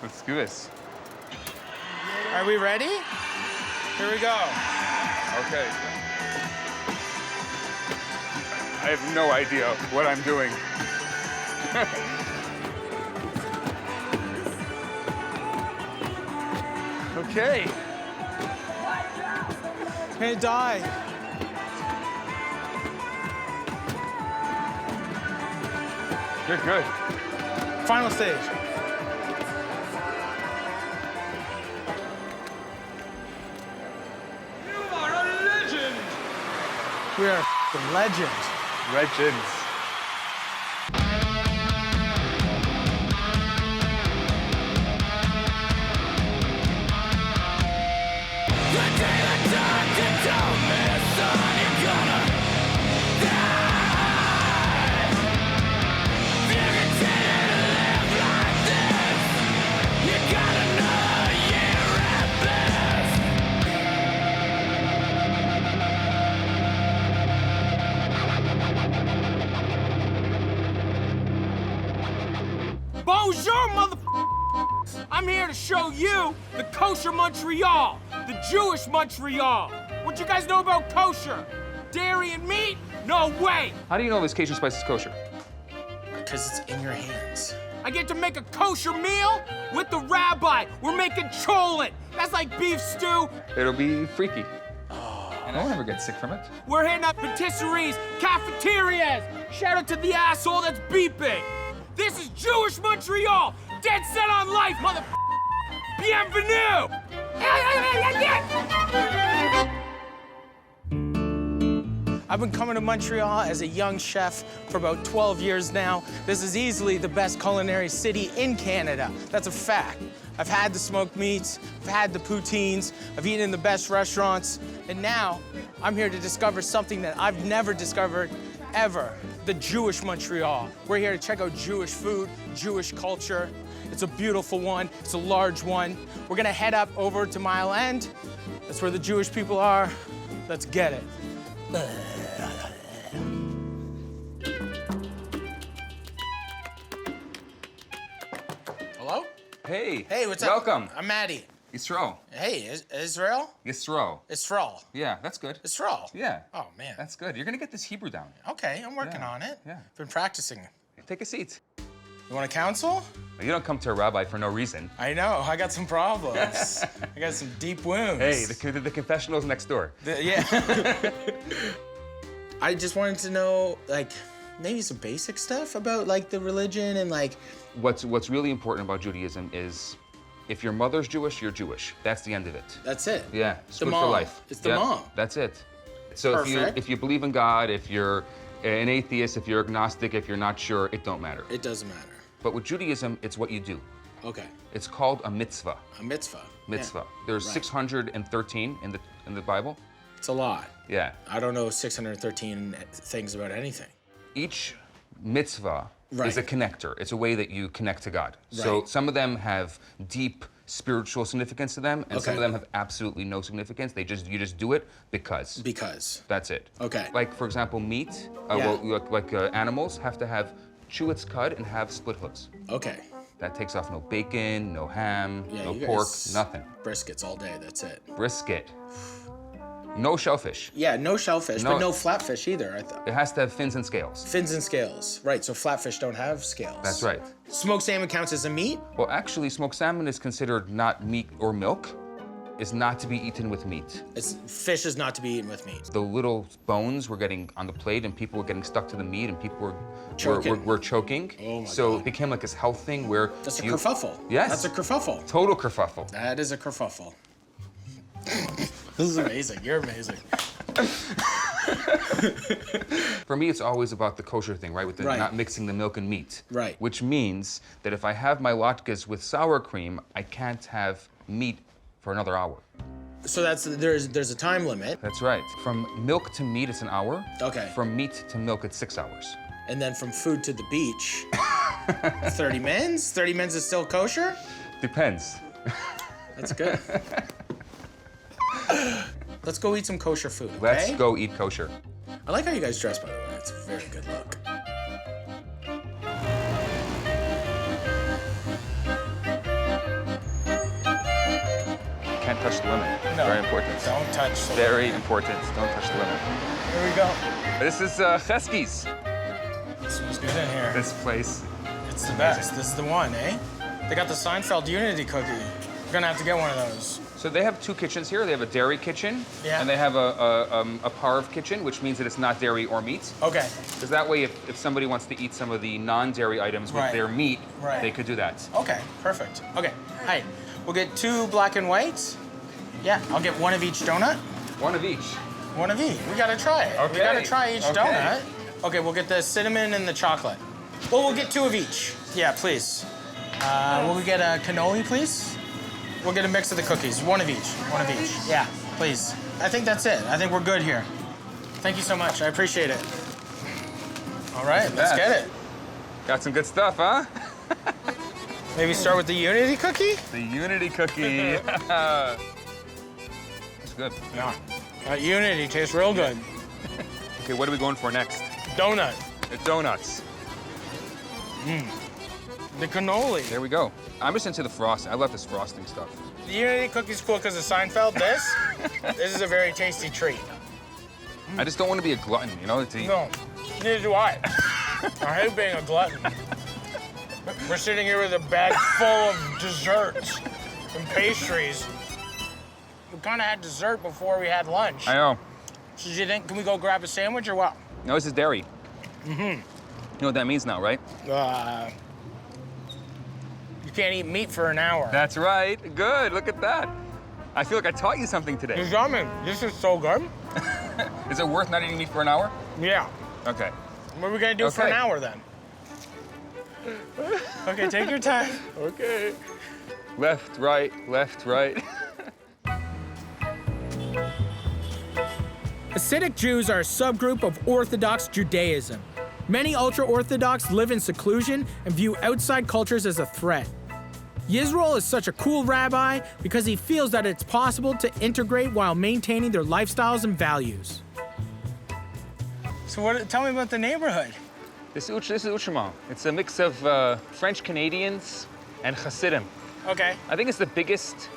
Let's do this. Are we ready? Here we go. Okay. I have no idea what I'm doing. Okay. It's gonna die. You're good. Final stage. You are a legend! We are f***ing legends. Legends. Bonjour, motherfucker! I'm here to show you the Kosher Montreal, the Jewish Montreal. What you guys know about kosher? Dairy and meat? No way! How do you know this Cajun spice is kosher? Because it's in your hands. I get to make a kosher meal with the rabbi. We're making cholent. That's like beef stew. It'll be freaky. And I won't ever get sick from it. We're hitting up patisseries, cafeterias. Shout out to the asshole that's beeping. This is Jewish Montreal. Dead set on life, motherfucker. Bienvenue. I've been coming to Montreal as a young chef for about 12 years now. This is easily the best culinary city in Canada. That's a fact. I've had the smoked meats, I've had the poutines, I've eaten in the best restaurants, and now I'm here to discover something that I've never discovered ever, the Jewish Montreal. We're here to check out Jewish food, Jewish culture. It's a beautiful one, it's a large one. We're gonna head up over to Mile End. That's where the Jewish people are. Let's get it. Hello? Hey. Hey, what's Welcome. up? I'm Matty. Yisrael. Hey, Israel? Yisrael. Israel. Yeah, that's good. Israel. Yeah. Oh, man. That's good. You're gonna get this Hebrew down. Okay, I'm working Yeah, on it. yeah. Been practicing. Take a seat. You want to counsel? You don't come to a rabbi for no reason. I know, I got some problems. I got some deep wounds. Hey, the confessional's next door. Yeah. I just wanted to know, like, maybe some basic stuff about, like, the religion and, like... What's really important about Judaism is if your mother's Jewish, you're Jewish. That's the end of it. That's it. Yeah, it's The good mom. for life. It's the Yeah, mom. That's it. So Perfect. if you believe in God, if you're an atheist, if you're agnostic, if you're not sure, it don't matter. It doesn't matter. But with Judaism, it's what you do. Okay. It's called a mitzvah. A mitzvah. Mitzvah. Yeah. There's Right. 613 in the Bible. It's a lot. Yeah. I don't know 613 things about anything. Each mitzvah Right. is a connector. It's a way that you connect to God. So Right. some of them have deep spiritual significance to them, and some Okay. of them have absolutely no significance. You just do it because. Because. That's it. Okay. Like, for example, meat, Yeah. animals have to chew its cud and have split hooves. Okay. That takes off no bacon, no ham, Yeah, no you pork, guys- nothing. Briskets all day, that's it. Brisket. No shellfish. Yeah, no shellfish, No. but no flatfish either. It has to have fins and scales. Fins and scales. Right, so flatfish don't have scales. That's right. Smoked salmon counts as a meat? Well, actually, smoked salmon is considered not meat or milk. It's not to be eaten with meat. Fish is not to be eaten with meat. The little bones were getting on the plate, and people were getting stuck to the meat, and people were Choking. were choking. Oh my so God. it became like this health thing where That's a you- kerfuffle. Yes. That's a kerfuffle. Total kerfuffle. That is a kerfuffle. This is amazing. You're amazing. For me, it's always about the kosher thing, right? With the Right. not mixing the milk and meat. Right. Which means that if I have my latkes with sour cream, I can't have meat for another hour. So there's a time limit. That's right. From milk to meat, it's an hour. Okay. From meat to milk, it's 6 hours. And then from food to the beach, 30 mins? 30 mins is still kosher? Depends. That's good. Let's go eat some kosher food, okay? Let's go eat kosher. I like how you guys dress, by the way. It's a very good look. can't touch the lemon. No. Very important. Don't touch the Very important. Don't touch the lemon. Here we go. This is Chesky's. It smells good in here. This place. It's the best. This is the one, eh? They got the Seinfeld Unity cookie. We're gonna have to get one of those. So they have two kitchens here. They have a dairy kitchen, Yeah. and they have a parve kitchen, which means that it's not dairy or meat. Okay. Because that way, if somebody wants to eat some of the non-dairy items with Right. their meat, Right. they could do that. Okay, perfect. Okay, hi. We'll get 2 black and whites. Yeah, I'll get 1 of each donut. One of each. 1 of each. We gotta try it. We Okay. gotta try each Okay. donut. Okay, we'll get the cinnamon and the chocolate. Well, we'll get 2 of each. Yeah, please. Will we get a cannoli, please? We'll get a mix of the cookies. 1 of each. 1 of each. Yeah, please. I think that's it. I think we're good here. Thank you so much. I appreciate it. All right, let's get it. Got some good stuff, huh? Maybe start with the Unity cookie? The Unity cookie. It's good. Yeah. That Unity tastes real good. Okay, what are we going for next? Donut. The donuts. The cannoli. There we go. I'm just into the frosting. I love this frosting stuff. The Unity cookie's cool because of Seinfeld. This is a very tasty treat. I just don't want to be a glutton, you know? No, neither do I. I hate being a glutton. We're sitting here with a bag full of desserts and pastries. We kind of had dessert before we had lunch. I know. So do you think, can we go grab a sandwich or what? No, this is dairy. Mm-hmm. You know what that means now, right? You can't eat meat for an hour. That's right. Good. Look at that. I feel like I taught you something today. It's yummy. This is so good. Is it worth not eating meat for an hour? Yeah. Okay. What are we gonna do for an Okay. hour then? Okay, take your time. Okay. Left, right, left, right. Hasidic Jews are a subgroup of Orthodox Judaism. Many ultra-Orthodox live in seclusion and view outside cultures as a threat. Yisrael is such a cool rabbi because he feels that it's possible to integrate while maintaining their lifestyles and values. So tell me about the neighborhood. This is Ushima. It's a mix of French Canadians and Hasidim. Okay, I think it's the biggest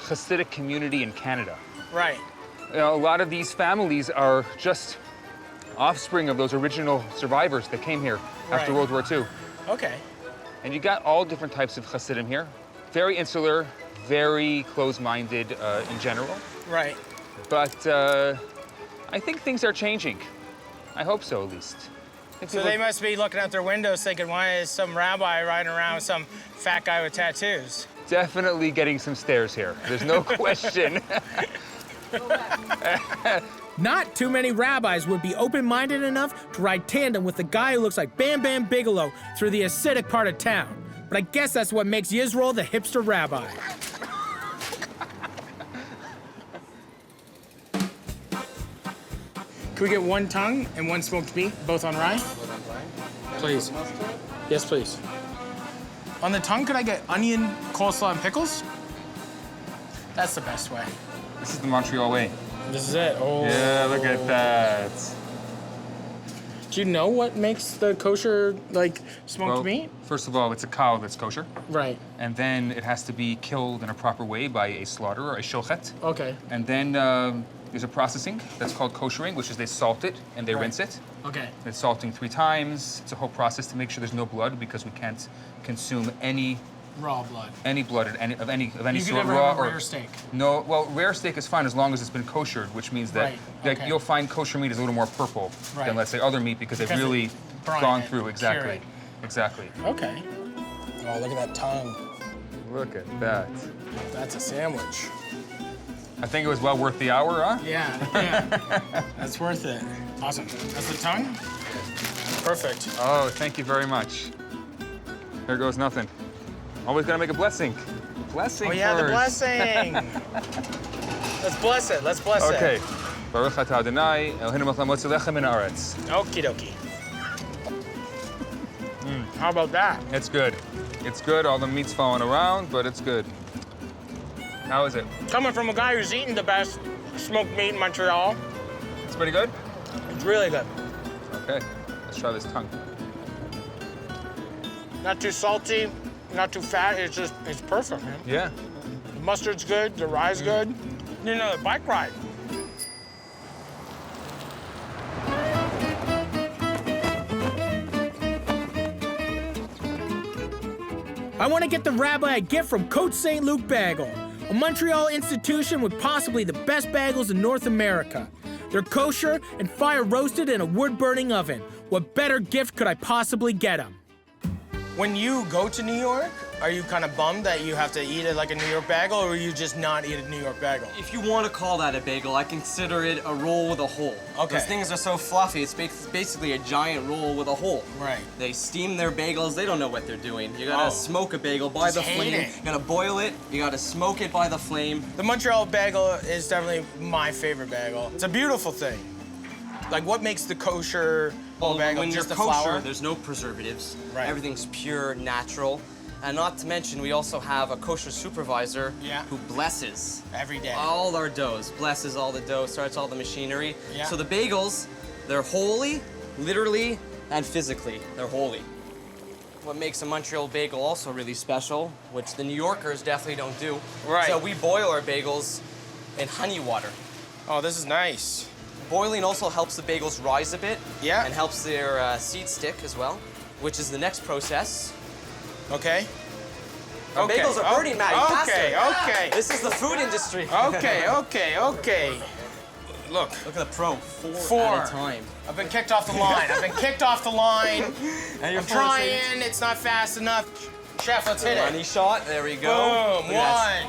Hasidic community in Canada. right. You know, a lot of these families are just offspring of those original survivors that came here after Right. World War II. Okay. And you got all different types of Hasidim here. Very insular, very close-minded in general. Right. But I think things are changing. I hope so, at least. I think So people- they must be looking out their windows thinking, why is some rabbi riding around with some fat guy with tattoos? definitely getting some stares here. There's no question. Not too many rabbis would be open-minded enough to ride tandem with the guy who looks like Bam Bam Bigelow through the Hasidic part of town. But I guess that's what makes Yisrael the hipster rabbi. Can we get 1 tongue and 1 smoked meat, both on rye? Please. Yes, please. On the tongue, could I get onion, coleslaw, and pickles? That's the best way. This is the Montreal way. This is it. Oh. Yeah, look at that. Do you know what makes the kosher, like, smoked Well, meat? first of all, it's a cow that's kosher. Right. And then it has to be killed in a proper way by a slaughterer, a shochet. Okay. And then there's a processing that's called koshering, which is they salt it and they Right. rinse it. Okay. It's salting 3 times. It's a whole process to make sure there's no blood because we can't consume any Raw blood. blood of any You could sort, never raw have a or rare steak. No. Well, rare steak is fine as long as it's been koshered, which means that Right, like, okay. you'll find kosher meat is a little more purple Right. than let's say other meat because they've Because really they brine gone it, through cure exactly, it. exactly. Okay. Oh, look at that tongue. Look at that. That's a sandwich. I think it was well worth the hour, huh? Yeah, yeah. That's worth it. Awesome. That's the tongue? Perfect. Oh, thank you very much. There goes nothing. Always gotta make a blessing. Blessing Oh, yeah, the first. blessing. Let's bless it. Let's bless Okay. it. Baruch atah Adonai, Eloheinu melech hamotzei lechem min haaretz. Okie dokie. How about that? It's good. It's good. All the meat's falling around, but it's good. How is it? Coming from a guy who's eaten the best smoked meat in Montreal, It's pretty good? it's really good. Okay. Let's try this tongue. Not too salty, not too fat. It's perfect, man. Yeah. The mustard's good, the rye's good. You know, the bike ride. I want to get the rabbi a gift from CôTE-SAINT-LUC Bagel, a Montreal institution with possibly the best bagels in North America. They're kosher and fire roasted in a wood-burning oven. What better gift could I possibly get him? When you go to New York, are you kind of bummed that you have to eat it like a New York bagel, or you just not eat a New York bagel? If you want to call that a bagel, I consider it a roll with a hole. Okay. Those things are so fluffy, it's basically a giant roll with a hole. Right. They steam their bagels, they don't know what they're doing. You gotta Oh. smoke a bagel by the Just hate flame. it. You gotta boil it, you gotta smoke it by the flame. The Montreal bagel is definitely my favorite bagel. It's a beautiful thing. Like, what makes the kosher bagel? When Just you're the kosher, flour? there's no preservatives. Right. Everything's pure, natural. And not to mention, we also have a kosher supervisor Yeah. who blesses Every day. all our doughs, blesses all the dough, starts all the machinery. Yeah. So the bagels, they're holy, literally and physically, they're holy. What makes a Montreal bagel also really special, which the New Yorkers definitely don't do, Right. so we boil our bagels in honey water. Oh, this is nice. Boiling also helps the bagels rise a bit. Yeah. And helps their seed stick as well, which is the next process. Okay. Our bagels are burning, Matty. Okay, faster. okay. This is the food industry. Okay. Look, Look at the pro, four Four. at a time. I've been kicked off the line. And you're I'm trying, it's not fast enough. Chef, let's hit Money it. shot, there we go. Boom, Look at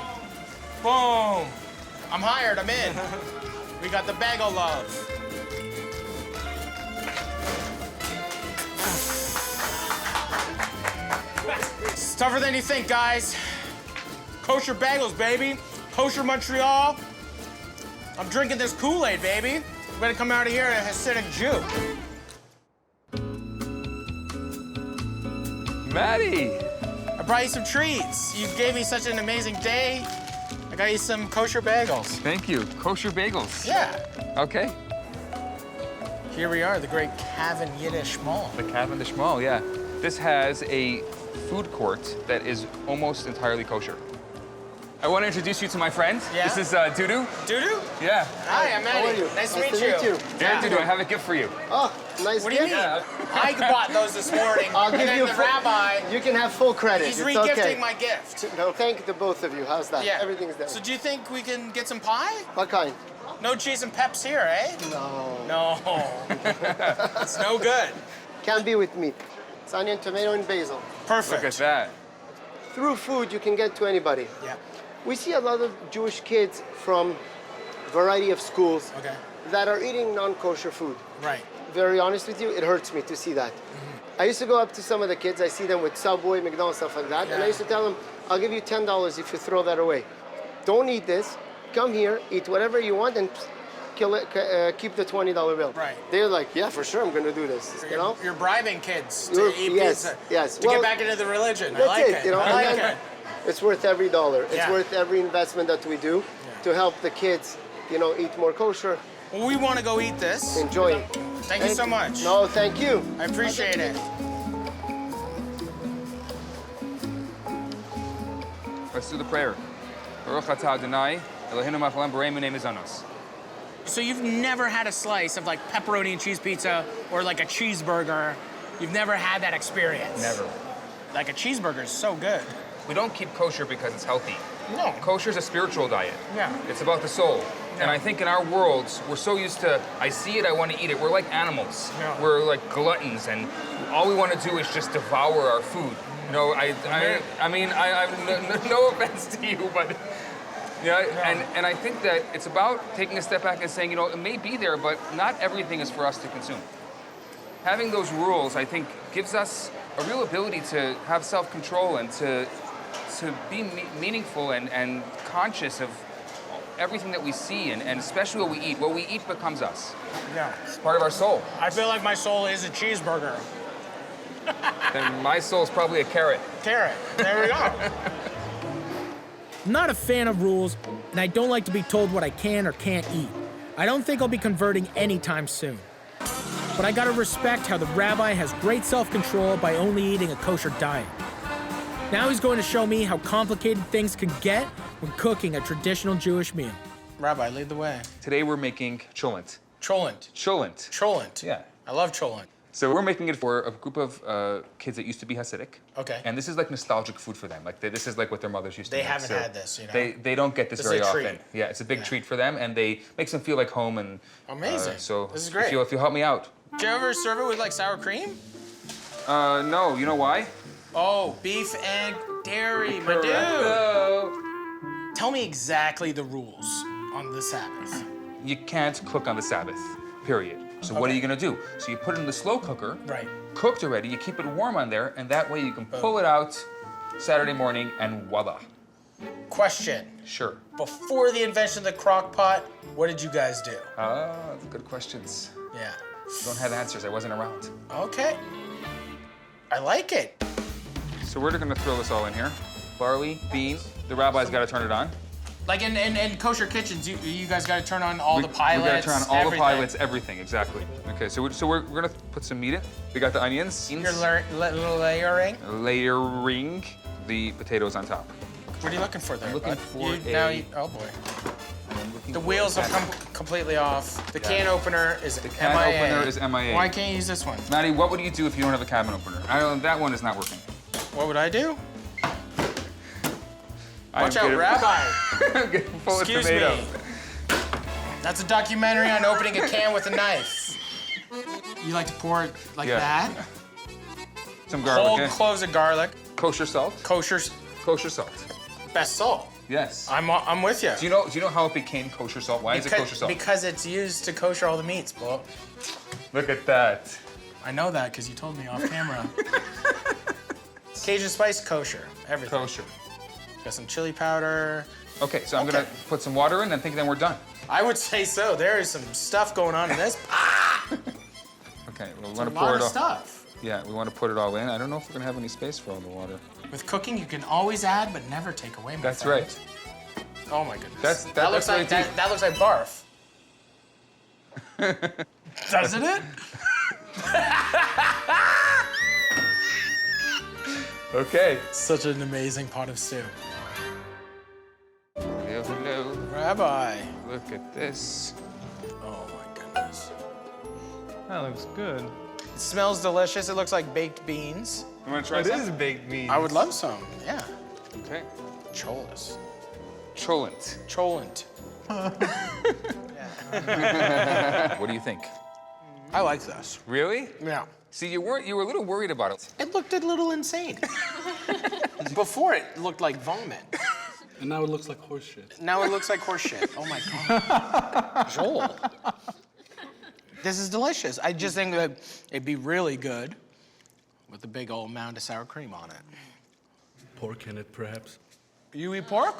one. Boom. I'm hired, I'm in. We got the bagel love. It's tougher than you think, guys. Kosher bagels, baby. Kosher Montreal. I'm drinking this Kool-Aid, baby. I'm gonna come out of here a Hasidic Jew. Matty! I brought you some treats. You gave me such an amazing day. I got you some kosher bagels. Thank you. Kosher bagels. Yeah. Okay. Here we are, the great Cavan Yiddish Mall. The Cavendish Mall, yeah. This has a food court that is almost entirely kosher. I want to introduce you to my friend. Yeah? This is Dudu. Dudu? Yeah. Hi, I'm How are Matty. you? Nice to meet to you. Yeah, Dudu, I have a gift for you. Oh, nice What do you gift. mean? I bought those this morning. I'll and give then you the full- rabbi, You can have full credit. he's it's regifting okay. my gift. No, thank the both of you. How's that? Yeah. Everything's there. So do you think we can get some pie? What kind? No cheese and peps here, eh? No. No. It's no good. Can be with meat. It's onion, tomato, and basil. Perfect. Look at that. Through food, you can get to anybody. Yeah. We see a lot of Jewish kids from a variety of schools Okay. that are eating non-kosher food. Right. Very honest with you, it hurts me to see that. I used to go up to some of the kids, I see them with Subway, McDonald's, stuff like that, and Yeah. I used to tell them, I'll give you $10 if you throw that away. Don't eat this, come here, eat whatever you want, and keep the $20 bill. Right. They're like, yeah, for sure, I'm gonna do this, you know? You're bribing kids to You're- eat yes, pizza. yes. To Well, get back into the religion. I That's like it, you know, I like and then it. it's worth every dollar. It's Yeah. worth every investment that we do to help the kids, you know, eat more kosher, Well, we want to go eat this. enjoy it. Thank you so much. No, thank you. I appreciate it. Let's do the prayer. Baruch atah Adonai, Eloheinu melech haolam borei minei mizanos. So you've never had a slice of like pepperoni and cheese pizza or like a cheeseburger. You've never had that experience. Never. Like a cheeseburger is so good. We don't keep kosher because it's healthy. No. Kosher is a spiritual diet. Yeah. It's about the soul. And Yeah. I think in our worlds, we're so used to, I see it, I want to eat it. We're like animals. Yeah. We're like gluttons, and all we want to do is just devour our food. You know, I mean, no offense to you, but yeah, and I think that it's about taking a step back and saying, you know, it may be there, but not everything is for us to consume. Having those rules, I think, gives us a real ability to have self-control and to be meaningful and conscious of everything that we see, and especially what we eat. What we eat becomes us. Yeah. It's part of our soul. I feel like my soul is a cheeseburger. Then my soul is probably a carrot. Carrot. There we go. I'm not a fan of rules, and I don't like to be told what I can or can't eat. I don't think I'll be converting anytime soon. But I gotta respect how the rabbi has great self-control by only eating a kosher diet. Now he's going to show me how complicated things can get when cooking a traditional Jewish meal. Rabbi, lead the way. Today we're making cholent. Cholent. Cholent. Cholent. Yeah. I love cholent. So we're making it for a group of kids that used to be Hasidic. Okay. And this is like nostalgic food for them. Like this is like what their mothers used to They make. haven't So had this, you know? They don't get this This is very a often. treat. Yeah, it's a big Yeah. treat for them, and they makes them feel like home. And Amazing. So This is great. If you'll help me out. Do you ever serve it with like sour cream? No, you know why? Oh, beef and dairy, my dude. Correcto. Tell me exactly the rules on the Sabbath. You can't cook on the Sabbath, period. So what are Okay. you gonna do? So you put it in the slow cooker, Right. cooked already, you keep it warm on there, and that way you can pull it out Saturday morning and voila. Question. Sure. Before the invention of the crock pot, what did you guys do? That's good questions. Yeah. Don't have answers, I wasn't around. Okay. I like it. So we're gonna throw this all in here. Barley, beans, the rabbi's gotta turn it on. Like in kosher kitchens, you guys got to turn on all the pilots. We gotta turn on all everything. the pilots, everything, exactly. Okay, so we're gonna put some meat in. We got the onions. You're layering. Layering the potatoes on top. What are you looking for there? looking bud? for oh boy. I'm looking The for wheels a have can. come completely off. The can opener is The can MIA. opener is MIA. Why can't you use this one? Maddie, what would you do if you don't have a cabin opener? That one is not working. What would I do? I'm Watch out, getting- Rabbi. I'm getting full of Excuse tomato. me. That's a documentary on opening a can with a knife. You like to pour it like Yeah. that? Some Whole garlic. cloves of garlic. Kosher salt. Kosher's Kosher salt. best salt. Yes. I'm with you. Do you know how it became kosher salt? Why is it kosher salt? Because it's used to kosher all the meats, bro. Look at that. I know that because you told me off camera. Cajun spice, kosher, everything. Kosher. Got some chili powder. Okay, so I'm gonna put some water in and then we're done. I would say so. There is some stuff going on in this. Okay, well, we A want to lot pour it of all. stuff. Yeah, we want to put it all in. I don't know if we're gonna have any space for all the water. With cooking, you can always add but never take away. My That's friend. right. Oh my goodness. That looks that's like what I do. that looks like barf. Doesn't it? Okay. Such an amazing pot of stew. Hello, hello. Rabbi. Look at this. Oh my goodness. That looks good. It smells delicious. It looks like baked beans. You want to try It some? is baked meat. I would love some. Yeah. Okay. Cholas. Cholent. Cholent. What do you think? I like this. Really? Yeah. See, you were a little worried about it. It looked a little insane. Before it looked like vomit. And now it looks like horse shit. Now it looks like horse shit. Oh my God. Joel. This is delicious. I just think that it'd be really good with a big old mound of sour cream on it. Pork in it, perhaps. You eat pork?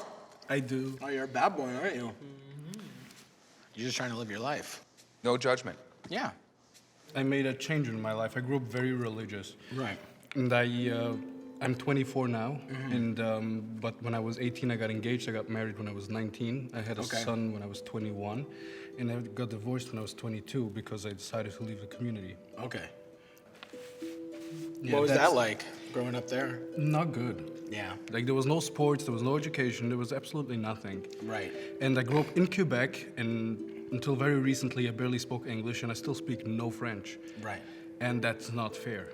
I do. Oh, you're a bad boy, aren't you? You're just trying to live your life. No judgment. Yeah. I made a change in my life. I grew up very religious. Right. And I'm 24 now, and but when I was 18, I got engaged. I got married when I was 19. I had a son when I was 21, and I got divorced when I was 22 because I decided to leave the community. Okay. Yeah, What was that's that like, growing up there? Not good. Yeah. Like there was no sports, there was no education, there was absolutely nothing. Right. And I grew up in Quebec, and until very recently, I barely spoke English, and I still speak no French. Right. And that's not fair.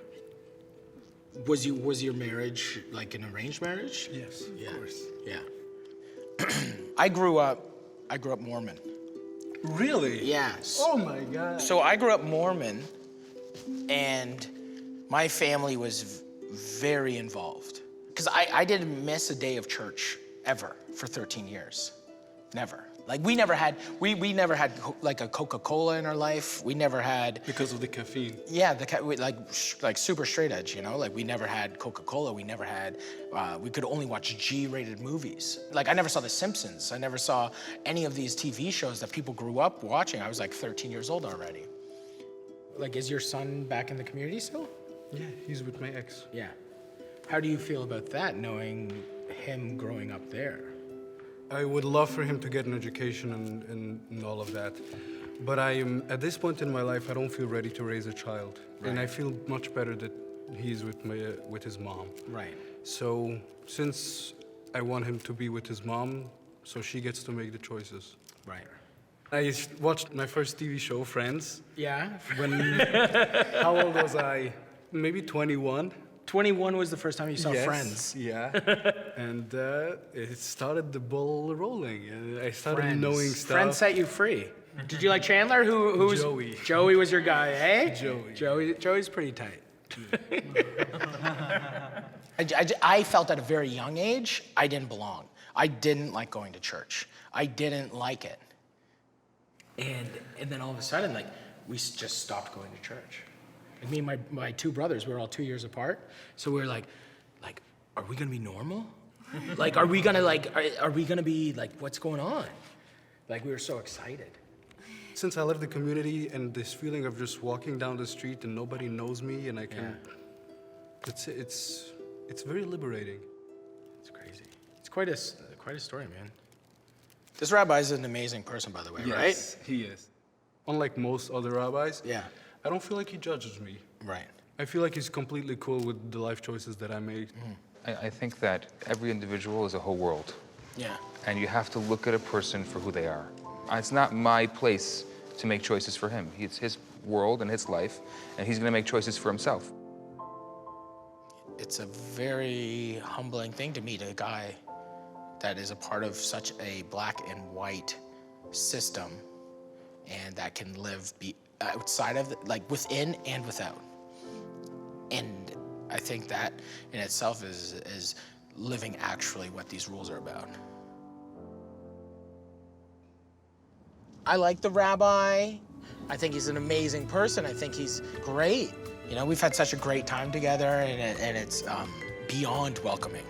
Was your marriage like an arranged marriage? Yes, Yeah. of course. Yeah. I grew up Mormon. Really? Yes. Oh my God. So I grew up Mormon, and my family was very involved. Because I didn't miss a day of church ever for 13 years. Never. Like we never had like a Coca-Cola in our life. We never had. Because of the caffeine. Yeah, like super straight edge, you know? Like we never had Coca-Cola, we never had, we could only watch G-rated movies. Like I never saw The Simpsons. I never saw any of these TV shows that people grew up watching. I was like 13 years old already. Like, is your son back in the community still? Yeah, he's with my ex. Yeah. How do you feel about that, knowing him growing up there? I would love for him to get an education and all of that. But I am, at this point in my life, I don't feel ready to raise a child. And I feel much better that he's with his mom. Right. So since I want him to be with his mom, so she gets to make the choices. Right. I watched my first TV show, Friends. Yeah. When, how old was I? Maybe 21. 21 was the first time you saw Yes, Friends. Yeah. And it started the ball rolling. And I started Friends. knowing stuff. Friends set you free. Did you like Chandler? Who was Joey. Joey was your guy, eh? Joey's pretty tight. I felt at a very young age I didn't belong. I didn't like going to church. I didn't like it. And then all of a sudden, like, we just stopped going to church. Like me and my two brothers, we were all 2 years apart. So we were like, are we gonna be normal? Like, are we gonna be like, what's going on? Like, we were so excited. Since I left the community and this feeling of just walking down the street and nobody knows me and I can, it's very liberating. It's crazy. It's quite a story, man. This rabbi is an amazing person, by the way, right? Yes, he is. Unlike most other rabbis, Yeah. I don't feel like he judges me. Right. I feel like he's completely cool with the life choices that I made. I think that every individual is a whole world. Yeah. And you have to look at a person for who they are. It's not my place to make choices for him. It's his world and his life, and he's gonna make choices for himself. It's a very humbling thing to meet a guy that is a part of such a black and white system and that can live outside of like within and without. And I think that in itself is living actually what these rules are about. I like the rabbi. I think he's an amazing person. I think he's great. You know, we've had such a great time together, and it's beyond welcoming.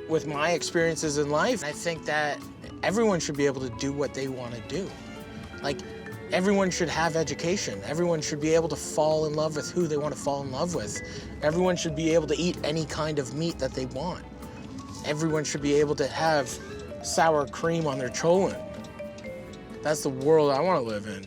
With my experiences in life, I think that everyone should be able to do what they want to do. Like, everyone should have education. Everyone should be able to fall in love with who they want to fall in love with. Everyone should be able to eat any kind of meat that they want. Everyone should be able to have sour cream on their cholent. That's the world I want to live in.